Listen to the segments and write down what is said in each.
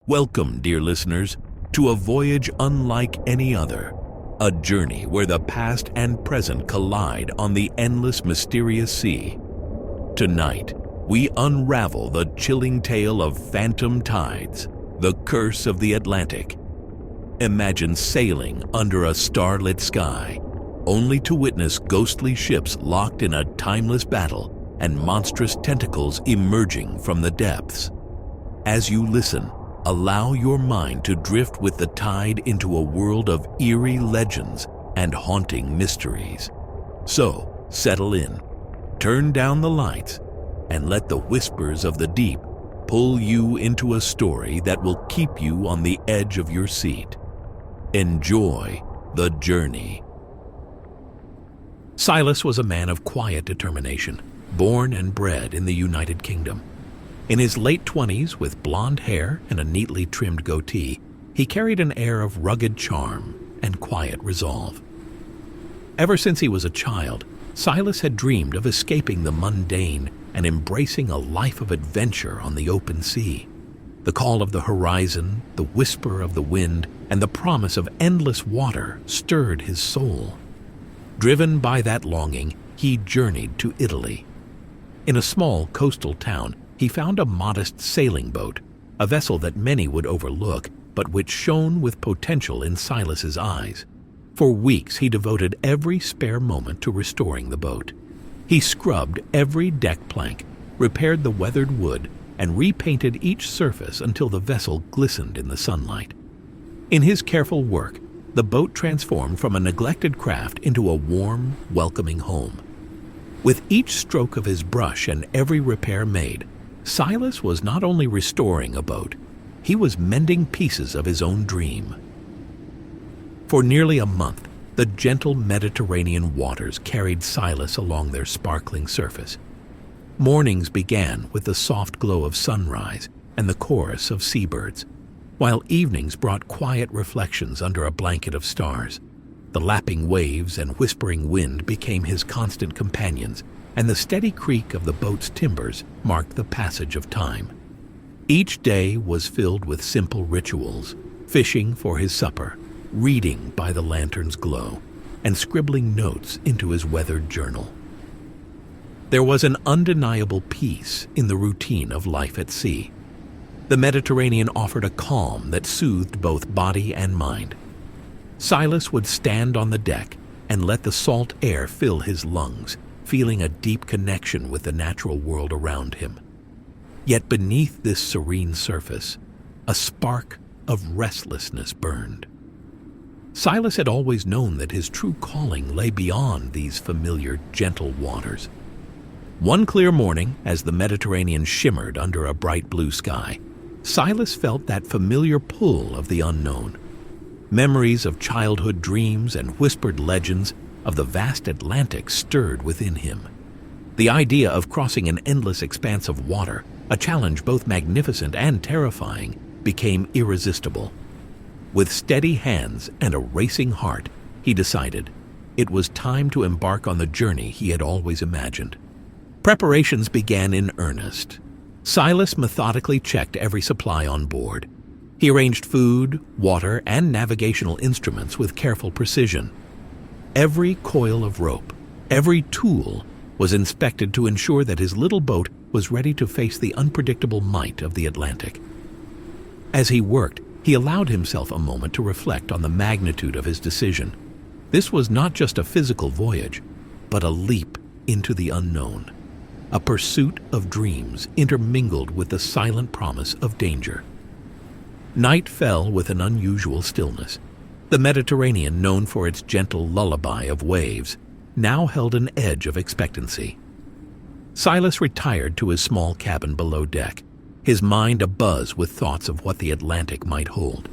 Welcome, dear listeners, to a voyage unlike any other. A journey where the past and present collide on the endless, mysterious sea. Tonight, we unravel the chilling tale of phantom tides, the curse of the Atlantic. Imagine sailing under a starlit sky, only to witness ghostly ships locked in a timeless battle and monstrous tentacles emerging from the depths. As you listen, allow your mind to drift with the tide into a world of eerie legends and haunting mysteries. So, settle in, turn down the lights, and let the whispers of the deep pull you into a story that will keep you on the edge of your seat. Enjoy the journey. Silas was a man of quiet determination, born and bred in the United Kingdom. In his late 20s, with blonde hair and a neatly trimmed goatee, he carried an air of rugged charm and quiet resolve. Ever since he was a child, Silas had dreamed of escaping the mundane and embracing a life of adventure on the open sea. The call of the horizon, the whisper of the wind, and the promise of endless water stirred his soul. Driven by that longing, he journeyed to Italy. In a small coastal town, he found a modest sailing boat, a vessel that many would overlook, but which shone with potential in Silas's eyes. For weeks he devoted every spare moment to restoring the boat. He scrubbed every deck plank, repaired the weathered wood, and repainted each surface until the vessel glistened in the sunlight. In his careful work, the boat transformed from a neglected craft into a warm, welcoming home. With each stroke of his brush and every repair made, Silas was not only restoring a boat, he was mending pieces of his own dream. For nearly a month, the gentle Mediterranean waters carried Silas along their sparkling surface. Mornings began with the soft glow of sunrise and the chorus of seabirds, while evenings brought quiet reflections under a blanket of stars. The lapping waves and whispering wind became his constant companions, and the steady creak of the boat's timbers marked the passage of time. Each day was filled with simple rituals: fishing for his supper, reading by the lantern's glow, and scribbling notes into his weathered journal. There was an undeniable peace in the routine of life at sea. The Mediterranean offered a calm that soothed both body and mind. Silas would stand on the deck and let the salt air fill his lungs, feeling a deep connection with the natural world around him. Yet beneath this serene surface, a spark of restlessness burned. Silas had always known that his true calling lay beyond these familiar, gentle waters. One clear morning, as the Mediterranean shimmered under a bright blue sky, Silas felt that familiar pull of the unknown. Memories of childhood dreams and whispered legends of the vast Atlantic stirred within him. The idea of crossing an endless expanse of water, a challenge both magnificent and terrifying, became irresistible. With steady hands and a racing heart, he decided it was time to embark on the journey he had always imagined. Preparations began in earnest. Silas methodically checked every supply on board. He arranged food, water, and navigational instruments with careful precision. Every coil of rope, every tool was inspected to ensure that his little boat was ready to face the unpredictable might of the Atlantic. As he worked, he allowed himself a moment to reflect on the magnitude of his decision. This was not just a physical voyage, but a leap into the unknown, a pursuit of dreams intermingled with the silent promise of danger. Night fell with an unusual stillness. The Mediterranean, known for its gentle lullaby of waves, now held an edge of expectancy. Silas retired to his small cabin below deck, his mind abuzz with thoughts of what the Atlantic might hold.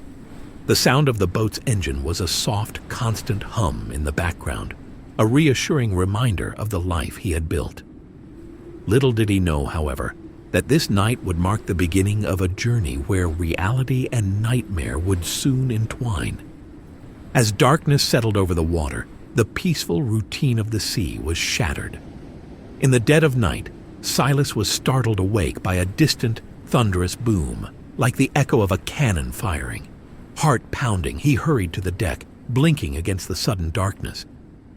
The sound of the boat's engine was a soft, constant hum in the background, a reassuring reminder of the life he had built. Little did he know, however, that this night would mark the beginning of a journey where reality and nightmare would soon entwine. As darkness settled over the water, the peaceful routine of the sea was shattered. In the dead of night, Silas was startled awake by a distant, thunderous boom, like the echo of a cannon firing. Heart pounding, he hurried to the deck, blinking against the sudden darkness.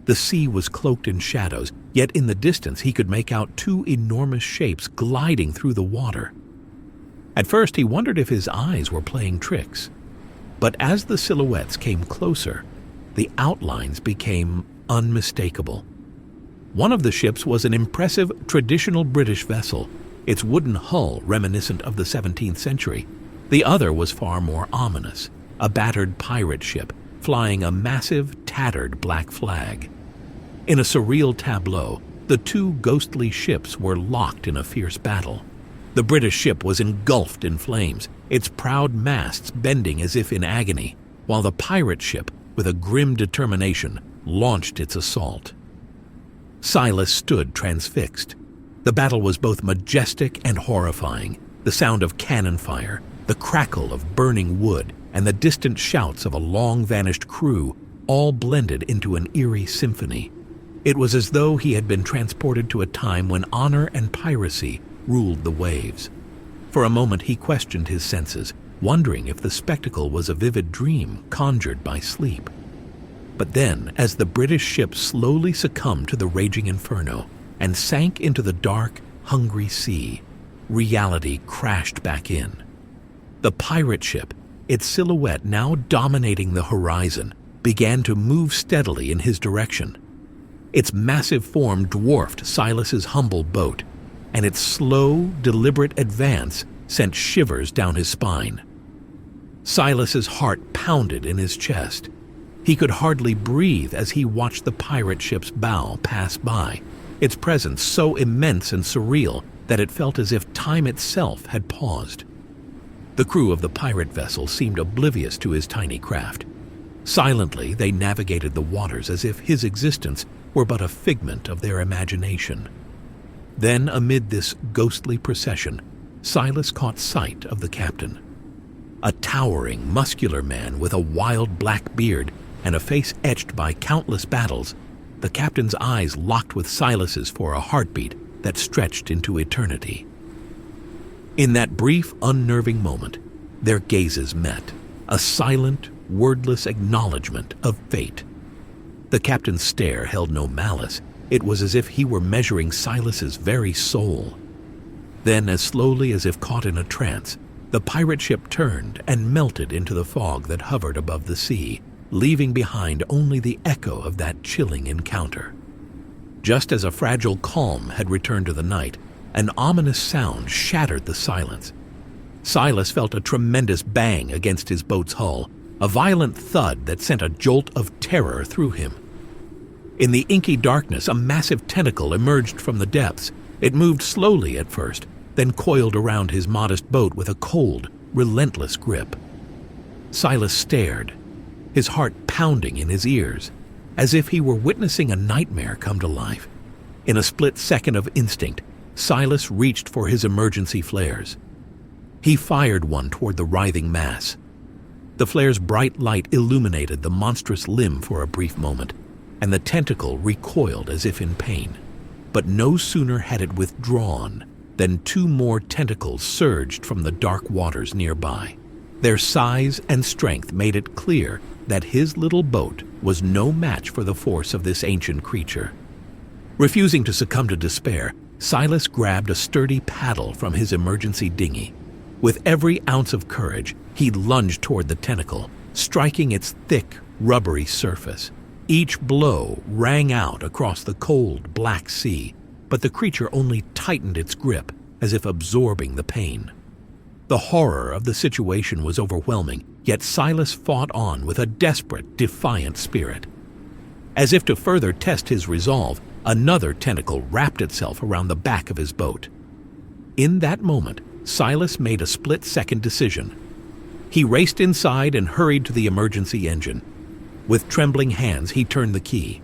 The sea was cloaked in shadows, yet in the distance he could make out two enormous shapes gliding through the water. At first he wondered if his eyes were playing tricks. But as the silhouettes came closer, the outlines became unmistakable. One of the ships was an impressive traditional British vessel, its wooden hull reminiscent of the 17th century. The other was far more ominous, a battered pirate ship flying a massive, tattered black flag. In a surreal tableau, the two ghostly ships were locked in a fierce battle. The British ship was engulfed in flames, its proud masts bending as if in agony, while the pirate ship, with a grim determination, launched its assault. Silas stood transfixed. The battle was both majestic and horrifying. The sound of cannon fire, the crackle of burning wood, and the distant shouts of a long-vanished crew all blended into an eerie symphony. It was as though he had been transported to a time when honor and piracy ruled the waves. For a moment he questioned his senses, wondering if the spectacle was a vivid dream conjured by sleep. But then, as the British ship slowly succumbed to the raging inferno and sank into the dark, hungry sea, reality crashed back in. The pirate ship, its silhouette now dominating the horizon, began to move steadily in his direction. Its massive form dwarfed Silas's humble boat, and its slow, deliberate advance sent shivers down his spine. Silas's heart pounded in his chest. He could hardly breathe as he watched the pirate ship's bow pass by, its presence so immense and surreal that it felt as if time itself had paused. The crew of the pirate vessel seemed oblivious to his tiny craft. Silently, they navigated the waters as if his existence were but a figment of their imagination. Then, amid this ghostly procession, Silas caught sight of the captain. A towering, muscular man with a wild black beard and a face etched by countless battles, the captain's eyes locked with Silas's for a heartbeat that stretched into eternity. In that brief, unnerving moment, their gazes met, a silent, wordless acknowledgement of fate. The captain's stare held no malice. It was as if he were measuring Silas's very soul. Then, as slowly as if caught in a trance, the pirate ship turned and melted into the fog that hovered above the sea, leaving behind only the echo of that chilling encounter. Just as a fragile calm had returned to the night, an ominous sound shattered the silence. Silas felt a tremendous bang against his boat's hull, a violent thud that sent a jolt of terror through him. In the inky darkness, a massive tentacle emerged from the depths. It moved slowly at first, then coiled around his modest boat with a cold, relentless grip. Silas stared, his heart pounding in his ears, as if he were witnessing a nightmare come to life. In a split second of instinct, Silas reached for his emergency flares. He fired one toward the writhing mass. The flare's bright light illuminated the monstrous limb for a brief moment, and the tentacle recoiled as if in pain. But no sooner had it withdrawn than two more tentacles surged from the dark waters nearby. Their size and strength made it clear that his little boat was no match for the force of this ancient creature. Refusing to succumb to despair, Silas grabbed a sturdy paddle from his emergency dinghy. With every ounce of courage, he lunged toward the tentacle, striking its thick, rubbery surface. Each blow rang out across the cold, black sea, but the creature only tightened its grip, as if absorbing the pain. The horror of the situation was overwhelming, yet Silas fought on with a desperate, defiant spirit. As if to further test his resolve, another tentacle wrapped itself around the back of his boat. In that moment, Silas made a split-second decision. He raced inside and hurried to the emergency engine. With trembling hands, he turned the key.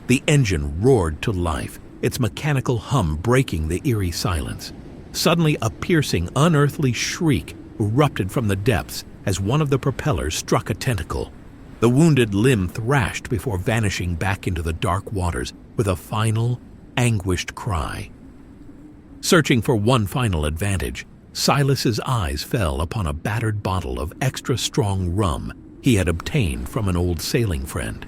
The engine roared to life, its mechanical hum breaking the eerie silence. Suddenly, a piercing, unearthly shriek erupted from the depths as one of the propellers struck a tentacle. The wounded limb thrashed before vanishing back into the dark waters with a final, anguished cry. Searching for one final advantage, Silas's eyes fell upon a battered bottle of extra strong rum he had obtained from an old sailing friend.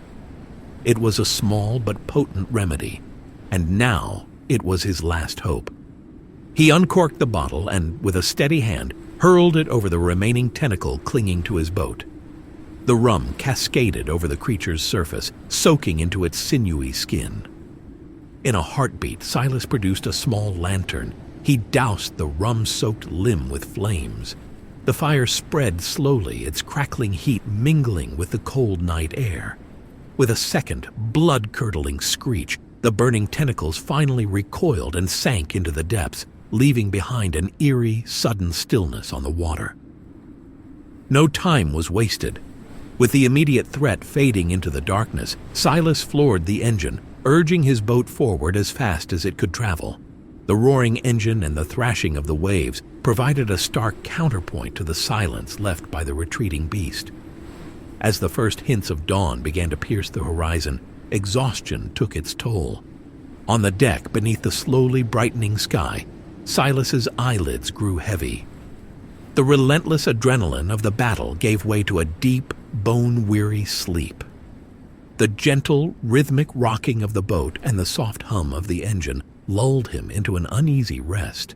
It was a small but potent remedy, and now it was his last hope. He uncorked the bottle and, with a steady hand, hurled it over the remaining tentacle clinging to his boat. The rum cascaded over the creature's surface, soaking into its sinewy skin. In a heartbeat, Silas produced a small lantern. He doused the rum-soaked limb with flames. The fire spread slowly, its crackling heat mingling with the cold night air. With a second, blood-curdling screech, the burning tentacles finally recoiled and sank into the depths, leaving behind an eerie, sudden stillness on the water. No time was wasted. With the immediate threat fading into the darkness, Silas floored the engine, urging his boat forward as fast as it could travel. The roaring engine and the thrashing of the waves provided a stark counterpoint to the silence left by the retreating beast. As the first hints of dawn began to pierce the horizon, exhaustion took its toll. On the deck, beneath the slowly brightening sky, Silas's eyelids grew heavy. The relentless adrenaline of the battle gave way to a deep, bone-weary sleep. The gentle, rhythmic rocking of the boat and the soft hum of the engine lulled him into an uneasy rest.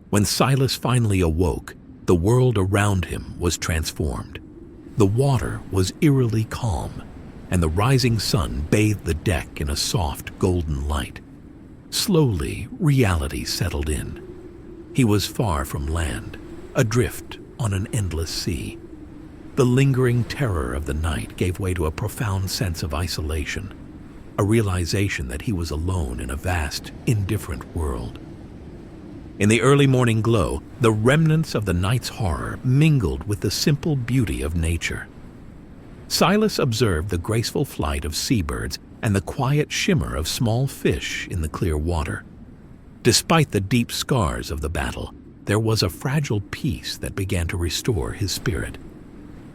When Silas finally awoke, the world around him was transformed. The water was eerily calm, and the rising sun bathed the deck in a soft, golden light. Slowly, reality settled in. He was far from land, adrift on an endless sea. The lingering terror of the night gave way to a profound sense of isolation, a realization that he was alone in a vast, indifferent world. In the early morning glow, the remnants of the night's horror mingled with the simple beauty of nature. Silas observed the graceful flight of seabirds and the quiet shimmer of small fish in the clear water. Despite the deep scars of the battle, there was a fragile peace that began to restore his spirit.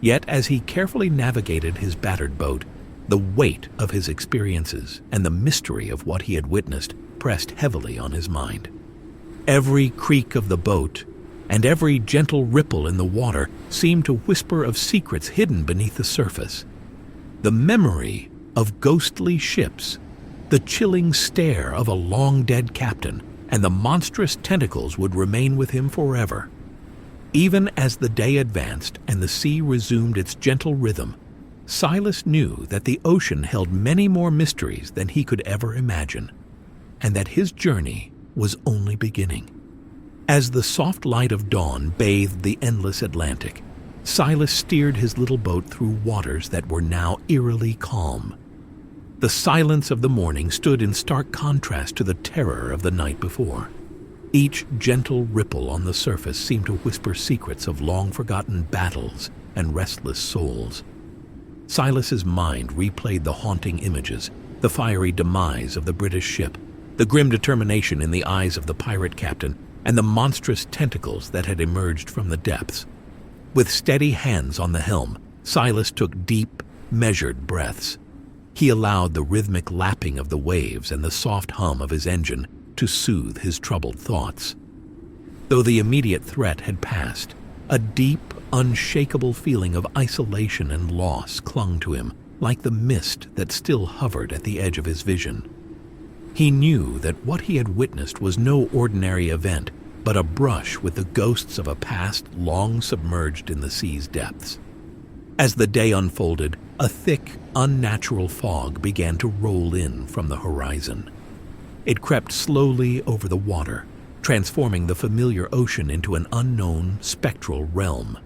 Yet as he carefully navigated his battered boat, the weight of his experiences and the mystery of what he had witnessed pressed heavily on his mind. Every creak of the boat and every gentle ripple in the water seemed to whisper of secrets hidden beneath the surface. The memory of ghostly ships, the chilling stare of a long-dead captain, and the monstrous tentacles would remain with him forever. Even as the day advanced and the sea resumed its gentle rhythm, Silas knew that the ocean held many more mysteries than he could ever imagine, and that his journey was only beginning. As the soft light of dawn bathed the endless Atlantic, Silas steered his little boat through waters that were now eerily calm. The silence of the morning stood in stark contrast to the terror of the night before. Each gentle ripple on the surface seemed to whisper secrets of long-forgotten battles and restless souls. Silas's mind replayed the haunting images, the fiery demise of the British ship, the grim determination in the eyes of the pirate captain, and the monstrous tentacles that had emerged from the depths. With steady hands on the helm, Silas took deep, measured breaths. He allowed the rhythmic lapping of the waves and the soft hum of his engine to soothe his troubled thoughts. Though the immediate threat had passed, a deep, unshakable feeling of isolation and loss clung to him, like the mist that still hovered at the edge of his vision. He knew that what he had witnessed was no ordinary event, but a brush with the ghosts of a past long submerged in the sea's depths. As the day unfolded, a thick, unnatural fog began to roll in from the horizon. It crept slowly over the water, transforming the familiar ocean into an unknown, spectral realm.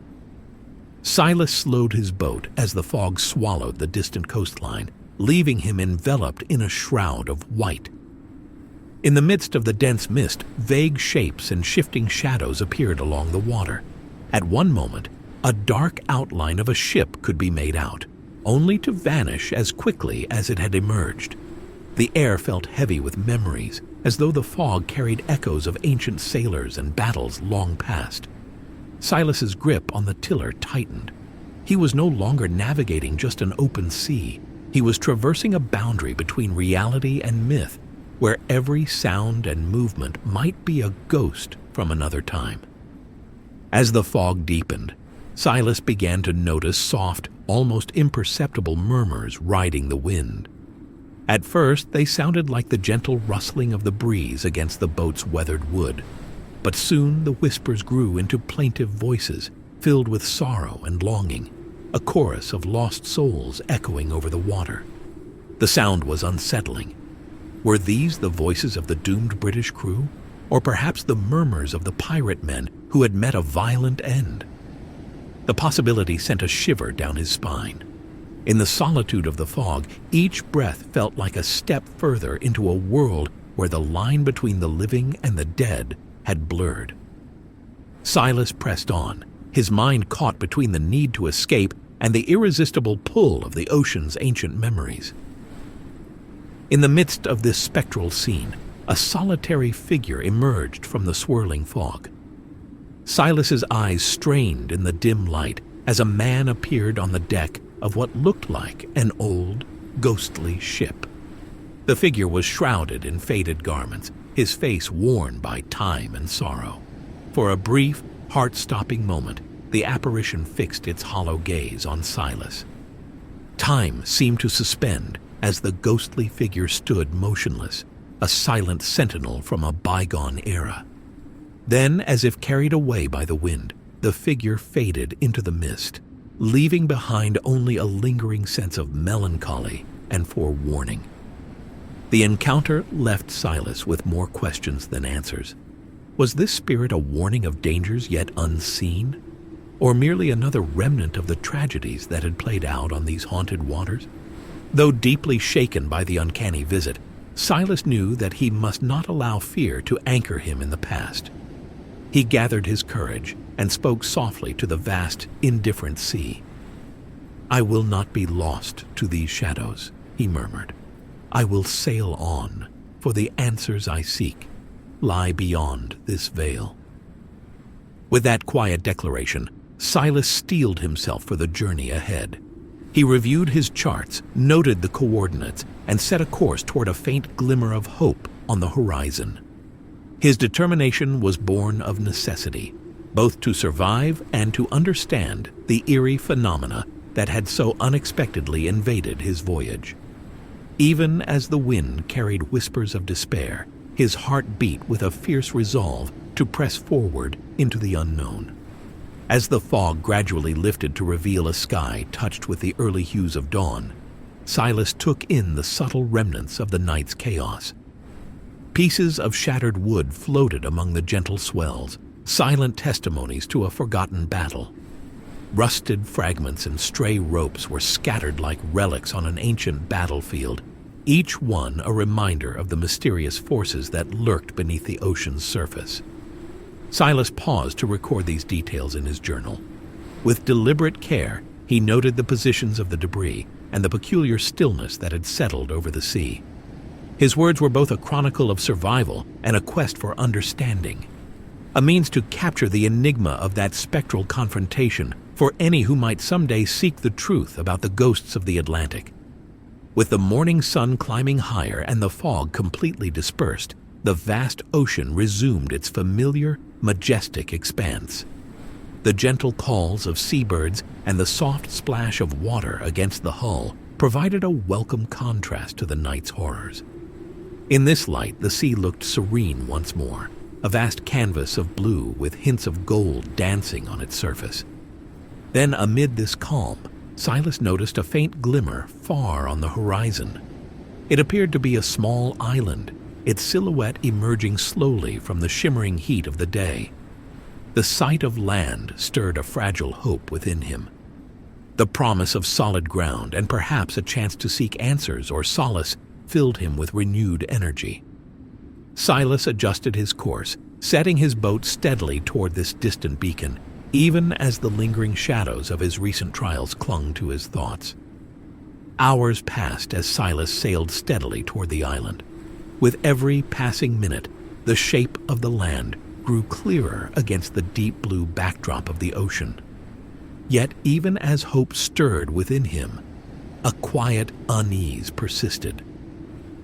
Silas slowed his boat as the fog swallowed the distant coastline, leaving him enveloped in a shroud of white. In the midst of the dense mist, vague shapes and shifting shadows appeared along the water. At one moment, a dark outline of a ship could be made out, only to vanish as quickly as it had emerged. The air felt heavy with memories, as though the fog carried echoes of ancient sailors and battles long past. Silas's grip on the tiller tightened. He was no longer navigating just an open sea. He was traversing a boundary between reality and myth, where every sound and movement might be a ghost from another time. As the fog deepened, Silas began to notice soft, almost imperceptible murmurs riding the wind. At first, they sounded like the gentle rustling of the breeze against the boat's weathered wood, but soon the whispers grew into plaintive voices filled with sorrow and longing, a chorus of lost souls echoing over the water. The sound was unsettling. Were these the voices of the doomed British crew, or perhaps the murmurs of the pirate men who had met a violent end? The possibility sent a shiver down his spine. In the solitude of the fog, each breath felt like a step further into a world where the line between the living and the dead had blurred. Silas pressed on, his mind caught between the need to escape and the irresistible pull of the ocean's ancient memories. In the midst of this spectral scene, a solitary figure emerged from the swirling fog. Silas's eyes strained in the dim light as a man appeared on the deck of what looked like an old, ghostly ship. The figure was shrouded in faded garments, his face worn by time and sorrow. For a brief, heart-stopping moment, the apparition fixed its hollow gaze on Silas. Time seemed to suspend as the ghostly figure stood motionless, a silent sentinel from a bygone era. Then, as if carried away by the wind, the figure faded into the mist, leaving behind only a lingering sense of melancholy and forewarning. The encounter left Silas with more questions than answers. Was this spirit a warning of dangers yet unseen, or merely another remnant of the tragedies that had played out on these haunted waters? Though deeply shaken by the uncanny visit, Silas knew that he must not allow fear to anchor him in the past. He gathered his courage and spoke softly to the vast, indifferent sea. "I will not be lost to these shadows," he murmured. "I will sail on, for the answers I seek lie beyond this veil." With that quiet declaration, Silas steeled himself for the journey ahead. He reviewed his charts, noted the coordinates, and set a course toward a faint glimmer of hope on the horizon. His determination was born of necessity, both to survive and to understand the eerie phenomena that had so unexpectedly invaded his voyage. Even as the wind carried whispers of despair, his heart beat with a fierce resolve to press forward into the unknown. As the fog gradually lifted to reveal a sky touched with the early hues of dawn, Silas took in the subtle remnants of the night's chaos. Pieces of shattered wood floated among the gentle swells, silent testimonies to a forgotten battle. Rusted fragments and stray ropes were scattered like relics on an ancient battlefield, each one a reminder of the mysterious forces that lurked beneath the ocean's surface. Silas paused to record these details in his journal. With deliberate care, he noted the positions of the debris and the peculiar stillness that had settled over the sea. His words were both a chronicle of survival and a quest for understanding, a means to capture the enigma of that spectral confrontation for any who might someday seek the truth about the ghosts of the Atlantic. With the morning sun climbing higher and the fog completely dispersed, the vast ocean resumed its familiar, majestic expanse. The gentle calls of seabirds and the soft splash of water against the hull provided a welcome contrast to the night's horrors. In this light, the sea looked serene once more, a vast canvas of blue with hints of gold dancing on its surface. Then, amid this calm, Silas noticed a faint glimmer far on the horizon. It appeared to be a small island, its silhouette emerging slowly from the shimmering heat of the day. The sight of land stirred a fragile hope within him. The promise of solid ground and perhaps a chance to seek answers or solace filled him with renewed energy. Silas adjusted his course, setting his boat steadily toward this distant beacon, even as the lingering shadows of his recent trials clung to his thoughts. Hours passed as Silas sailed steadily toward the island. With every passing minute, the shape of the land grew clearer against the deep blue backdrop of the ocean. Yet even as hope stirred within him, a quiet unease persisted.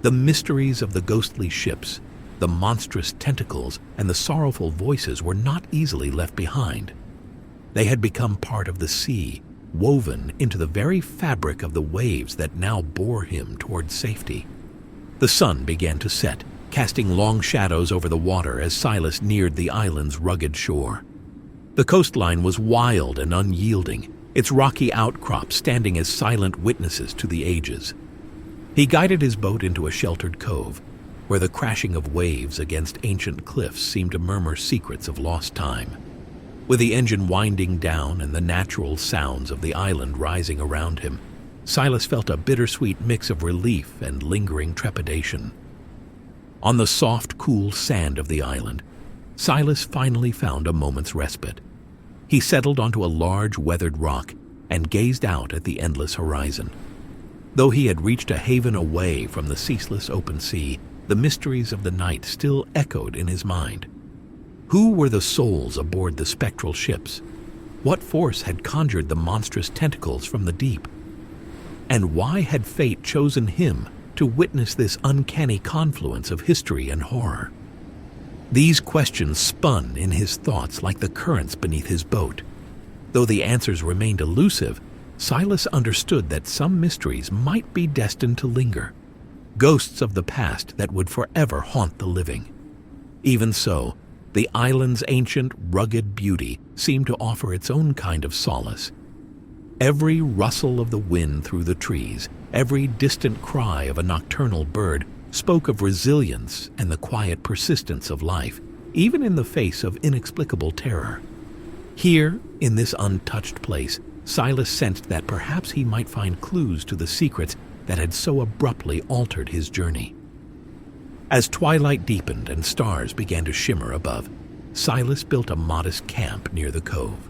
The mysteries of the ghostly ships, the monstrous tentacles and the sorrowful voices were not easily left behind. They had become part of the sea, woven into the very fabric of the waves that now bore him toward safety. The sun began to set, casting long shadows over the water as Silas neared the island's rugged shore. The coastline was wild and unyielding, its rocky outcrops standing as silent witnesses to the ages. He guided his boat into a sheltered cove, where the crashing of waves against ancient cliffs seemed to murmur secrets of lost time. With the engine winding down and the natural sounds of the island rising around him, Silas felt a bittersweet mix of relief and lingering trepidation. On the soft, cool sand of the island, Silas finally found a moment's respite. He settled onto a large, weathered rock and gazed out at the endless horizon. Though he had reached a haven away from the ceaseless open sea, the mysteries of the night still echoed in his mind. Who were the souls aboard the spectral ships? What force had conjured the monstrous tentacles from the deep? And why had fate chosen him to witness this uncanny confluence of history and horror? These questions spun in his thoughts like the currents beneath his boat. Though the answers remained elusive, Silas understood that some mysteries might be destined to linger, ghosts of the past that would forever haunt the living. Even so, the island's ancient, rugged beauty seemed to offer its own kind of solace. Every rustle of the wind through the trees, every distant cry of a nocturnal bird spoke of resilience and the quiet persistence of life, even in the face of inexplicable terror. Here, in this untouched place, Silas sensed that perhaps he might find clues to the secrets that had so abruptly altered his journey. As twilight deepened and stars began to shimmer above, Silas built a modest camp near the cove.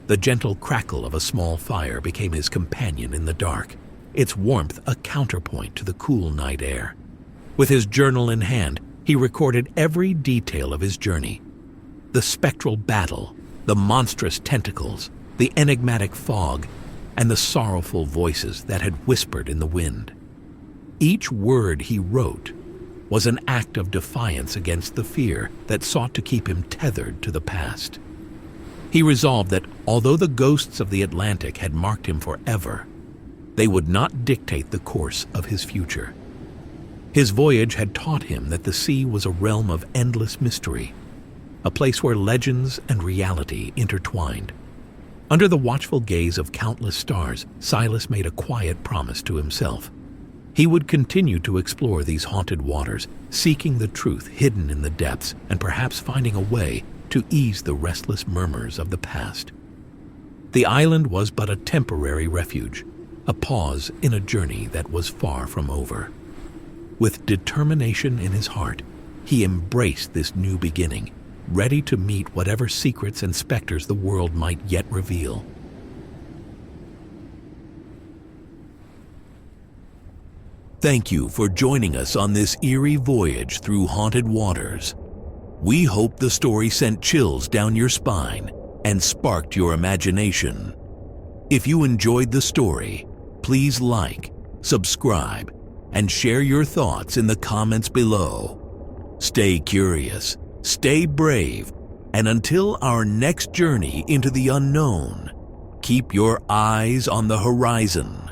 The gentle crackle of a small fire became his companion in the dark, its warmth a counterpoint to the cool night air. With his journal in hand, he recorded every detail of his journey. The spectral battle, the monstrous tentacles, the enigmatic fog, and the sorrowful voices that had whispered in the wind. Each word he wrote was an act of defiance against the fear that sought to keep him tethered to the past. He resolved that although the ghosts of the Atlantic had marked him forever, they would not dictate the course of his future. His voyage had taught him that the sea was a realm of endless mystery, a place where legends and reality intertwined. Under the watchful gaze of countless stars, Silas made a quiet promise to himself. He would continue to explore these haunted waters, seeking the truth hidden in the depths and perhaps finding a way to ease the restless murmurs of the past. The island was but a temporary refuge, a pause in a journey that was far from over. With determination in his heart, he embraced this new beginning, ready to meet whatever secrets and specters the world might yet reveal. Thank you for joining us on this eerie voyage through haunted waters. We hope the story sent chills down your spine and sparked your imagination. If you enjoyed the story, please like, subscribe, and share your thoughts in the comments below. Stay curious, stay brave, and until our next journey into the unknown, keep your eyes on the horizon.